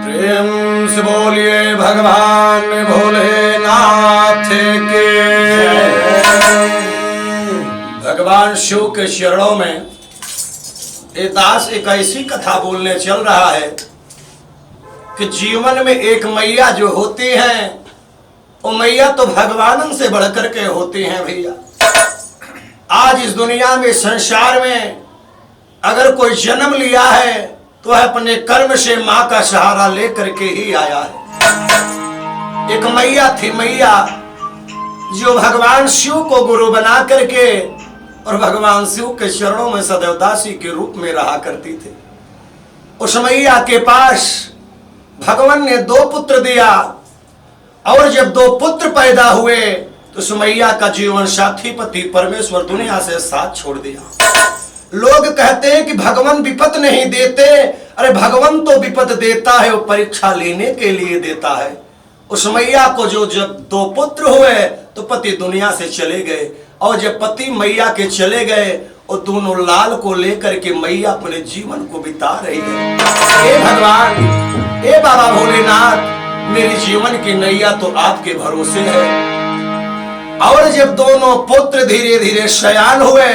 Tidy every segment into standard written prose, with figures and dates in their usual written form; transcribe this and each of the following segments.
प्रेम से बोलिए भगवान भोलेनाथ के। भगवान शिव के चरणों में ये दास एक ऐसी कथा बोलने चल रहा है कि जीवन में एक मैया जो होती है वो मैया तो भगवान से बढ़कर के होती हैं भैया। आज इस दुनिया में संसार में अगर कोई जन्म लिया है तो वह अपने कर्म से माँ का सहारा लेकर के ही आया है। एक मैया थी, मैया जो भगवान शिव को गुरु बना करके और भगवान शिव के चरणों में सदैव दासी के रूप में रहा करती थी। उस मैया के पास भगवान ने 2 पुत्र दिया और जब 2 पुत्र पैदा हुए तो उस मैया का जीवन साथी पति परमेश्वर दुनिया से साथ छोड़ दिया। लोग कहते हैं कि भगवान विपत नहीं देते, अरे भगवान तो विपत देता है, वो परीक्षा लेने के लिए देता है। उस मैया को जो जब 2 पुत्र हुए तो पति दुनिया से चले गए और जब पति मैया के चले गए और दोनों लाल को लेकर के मैया अपने जीवन को बिता रही है। हे भगवान, हे बाबा भोलेनाथ, मेरी जीवन की नैया तो आपके भरोसे है। और जब दोनों पुत्र धीरे धीरे सयान हुए,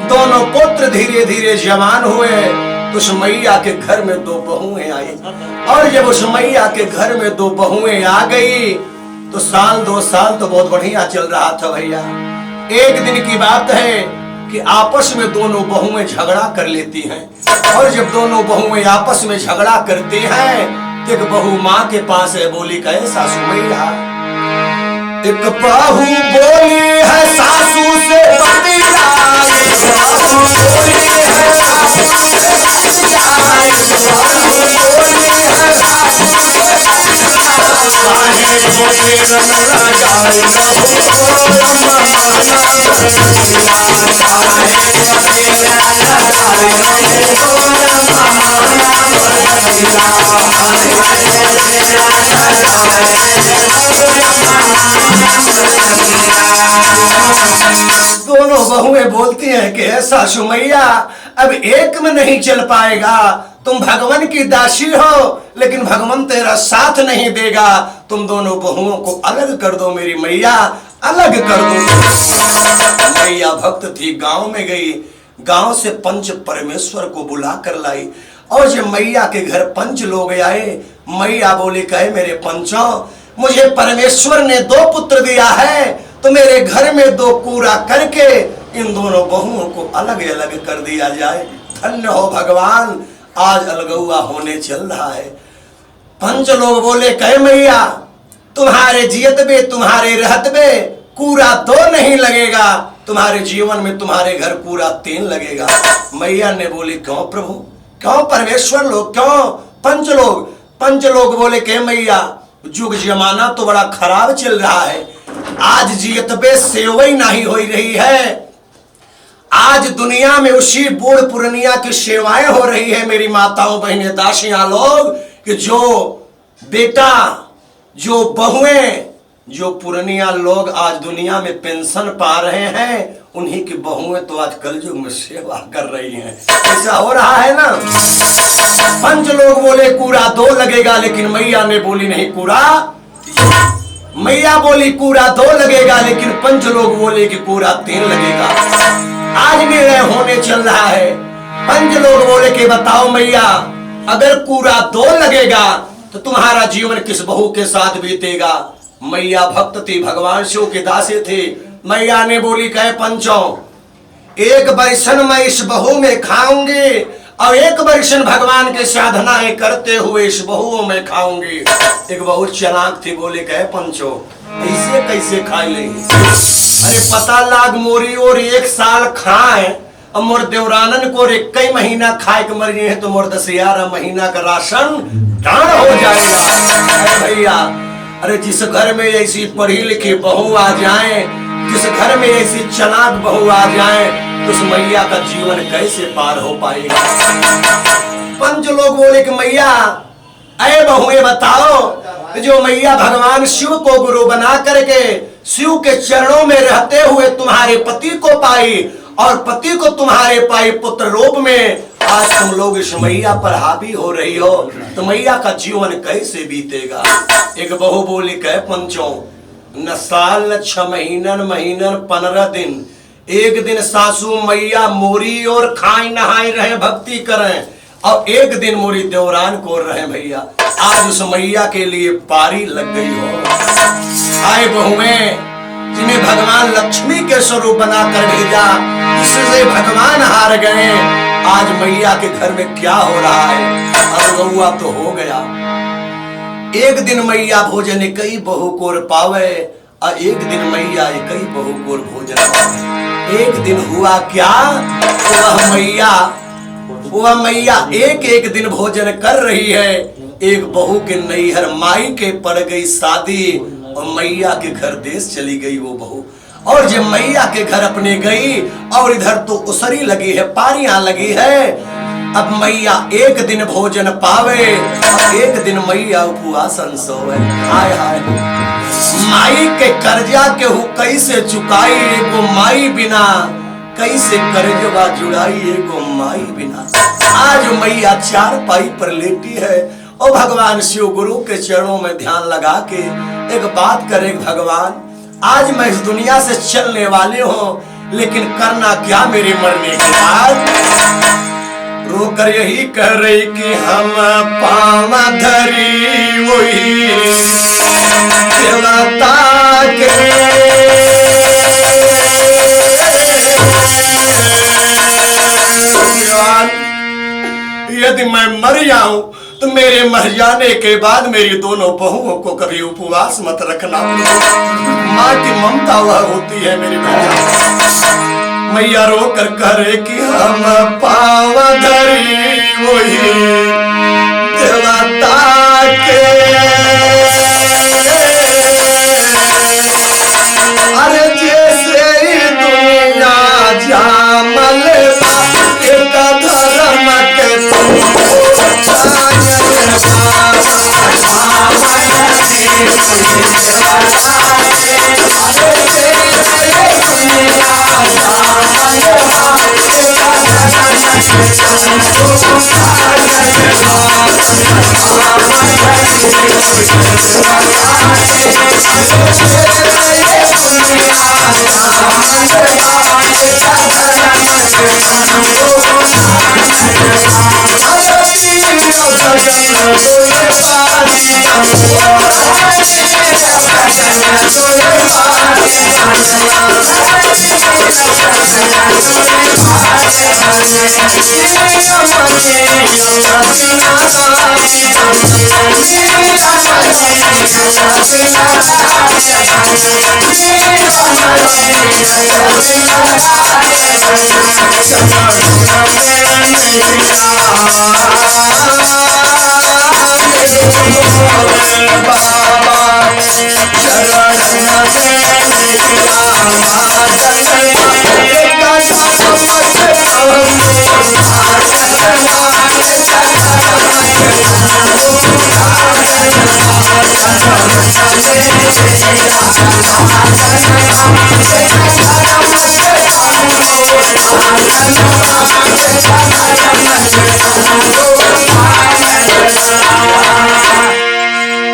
दोनों पुत्र धीरे धीरे जवान हुए तो उस मैया के घर में 2 बहुएं आई। और जब उस मैया के घर में 2 बहुएं आ गई तो साल 2 साल तो बहुत बढ़िया चल रहा था भैया। एक दिन की बात है कि आपस में दोनों बहुएं झगड़ा कर लेती हैं और जब दोनों बहुएं आपस में झगड़ा करती हैं तो एक बहू माँ के पास है, बोली कहे सासू मैया, एक बहू बोली है सासू से दोनों बहुएं बोलती हैं कि ऐसा सुमैया अब एक में नहीं चल पाएगा, तुम भगवान की दासी हो लेकिन भगवान तेरा साथ नहीं देगा, तुम दोनों बहुओं को अलग कर दो, मेरी मैया अलग कर दो। मैया भक्त थी, गांव में गई, गांव से पंच परमेश्वर को बुला कर लाई और जब मैया के घर पंच लोग आए, मैया बोली कहे मेरे पंचों, मुझे परमेश्वर ने 2 पुत्र दिया है तो मेरे घर में 2 कूड़ा करके इन दोनों बहुओं को अलग अलग कर दिया जाए। धन्य हो भगवान, आज अलगुआ होने चल रहा है। पंच लोग बोले कहे मैया, तुम्हारे जियत में तुम्हारे रहत में कूड़ा 2 नहीं लगेगा, तुम्हारे जीवन में तुम्हारे घर कूड़ा 3 लगेगा। मैया ने बोली क्यों प्रभु, क्यों परमेश्वर लोग, क्यों पंच लोग बोले के मैया, जुग जमाना तो बड़ा खराब चल रहा है, आज जियत पे सेवई नहीं हो रही है, आज दुनिया में उसी बूढ़ पुरनिया की सेवाएं हो रही है मेरी माताओं बहनें दासियां लोग, कि जो बेटा जो बहुएं जो पुरनिया लोग आज दुनिया में पेंशन पा रहे हैं, उन्हीं की बहुएं तो आज कलयुग में सेवा कर रही हैं। ऐसा हो रहा है ना। पंच लोग बोले कूड़ा 2 लगेगा, लेकिन मैया ने बोली नहीं कूड़ा, मैया बोली कूड़ा 2 लगेगा, लेकिन पंच लोग बोले कि कूड़ा 3 लगेगा। आज निर्णय होने चल रहा है। पंच लोग बोले कि बताओ मैया, अगर कूड़ा 2 लगेगा तो तुम्हारा जीवन किस बहू के साथ बीतेगा। मैया भक्त थी, भगवान शिव के दासी थी। मैया ने बोली कहे पंचों, 1 बरसन मैं इस बहू में खाऊंगी और 1 बरसन भगवान के साधनाएं करते हुए इस बहुओं में खाऊंगी। एक बहू चालाक थी, बोले कहे पंचो ऐसे कैसे खा लेंगे, अरे पता लाग मोरी और 1 साल खाए और मोर देवरानन को 1 महीना खाए के मर है तो मोर 10-11 महीना का राशन डांड हो जाएगा। अरे भैया, अरे जिस घर में ऐसी पढ़ी लिखी बहू आ जाए, जिस घर में ऐसी चालाक बहू आ जाए तो उस मैया का जीवन कैसे पार हो पाएगा। पंच लोग बोले कि मैया, अरे बहुएं बताओ, जो मैया भगवान शिव को गुरु बना करके शिव के चरणों में रहते हुए तुम्हारे पति को पाई और पति को तुम्हारे पाए पुत्र रूप में आज तुम लोग इस मैया पर हावी हो रही हो, तो मैया का जीवन कैसे बीतेगा। एक बहू बोली कह पंचों, न साल न 6 महीनन 15 दिन, एक दिन सासू मैया मोरी और खाई नहाई रहे भक्ति करें, और एक दिन मोरी देवरान को रहे भैया। आज उस मैया के लिए पारी लग गई हो। आए बहुएं जिन्हें भगवान लक्ष्मी के स्वरूप बनाकर भेजा, इससे भगवान हार गए। आज मैया के घर में क्या हो रहा है, अब बउआ तो हो गया। एक दिन मैया भोजन कई बहु कोर पावे, और एक दिन मैया कई बहु कोर भोजन पावे। एक दिन हुआ क्या, वह मैया एक दिन भोजन कर रही है। एक बहू के नैहर माई के पड़ गई शादी, और मैया के घर देश चली गई वो बहू। और जब मैया के घर अपने गई, और इधर तो उसरी लगी है, पारियां लगी है। अब मैया एक दिन भोजन पावे, और एक दिन मैया उपवासन सोवे। हाय हाय, माई के कर्जा के हु कैसे चुकाई, एगो माई बिना कैसे कर्जवा जुड़ाई, एगो माई बिना। आज मैया चारपाई पर लेटी है, और भगवान शिव गुरु के चरणों में ध्यान लगा के एक बात करे, भगवान आज मैं इस दुनिया से चलने वाले हूँ, लेकिन करना क्या मेरे मरने के बाद। रोकर यही कह रही कि हम पावा धरी वही देवता के, यदि मैं मर जाऊं तो मेरे मर जाने के बाद मेरी दोनों बहुओं को कभी उपवास मत रखना। माँ की ममता वह होती है मेरी बहन। मैया रोकर करे कि हम पावा धरी वही देवता के, अरे जैसे दुनिया जामल एक धर्म के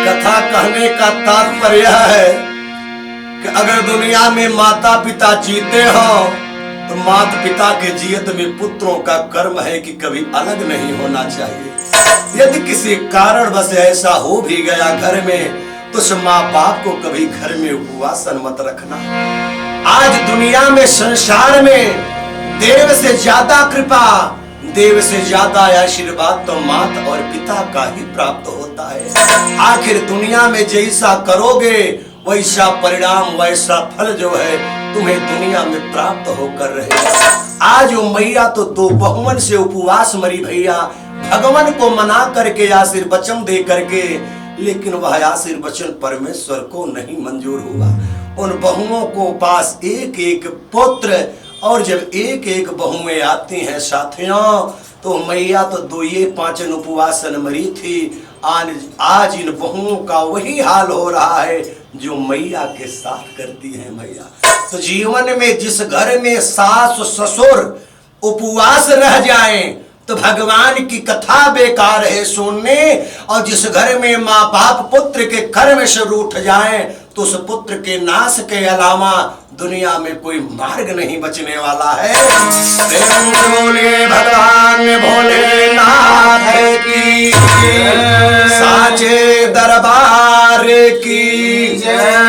कथा कहने का तात्पर्य है कि अगर दुनिया में माता पिता जीते हो तो माता पिता के जियत में पुत्रों का कर्म है कि कभी अलग नहीं होना चाहिए। यदि किसी कारण बस ऐसा हो भी गया घर में तो उस माँ बाप को कभी घर में उपवासन मत रखना। आज दुनिया में संसार में देव से ज्यादा कृपा, देव से ज्यादा आशीर्वाद तो माता और पिता का ही प्राप्त होता है। आखिर दुनिया में जैसा करोगे वैसा परिणाम, वैसा फल जो है तुम्हें दुनिया में प्राप्त होकर रहेगा। आज वो मैया तो 2 बहुमन से उपवास मरी भैया, भगवान को मना करके आशीर्वचन दे करके, लेकिन वह आशीर्वचन परमेश्वर को नहीं मंजूर हुआ। उन बहुओं को पास एक एक पुत्र, और जब एक एक बहुएं आती हैं साथियों, तो मैया तो 2-5 उपवासन मरी थी। आज इन बहुओं का वही हाल हो रहा है जो मैया के साथ करती है मैया। तो जीवन में जिस घर में सास ससुर उपवास रह जाएं तो भगवान की कथा बेकार है सुनने। और जिस घर में माँ बाप पुत्र के कर्म से रूठ जाएं तो उस पुत्र के नाश के अलावा दुनिया में कोई मार्ग नहीं बचने वाला है। बोले भगवान भोलेनाथ की, साचे दरबार की जय।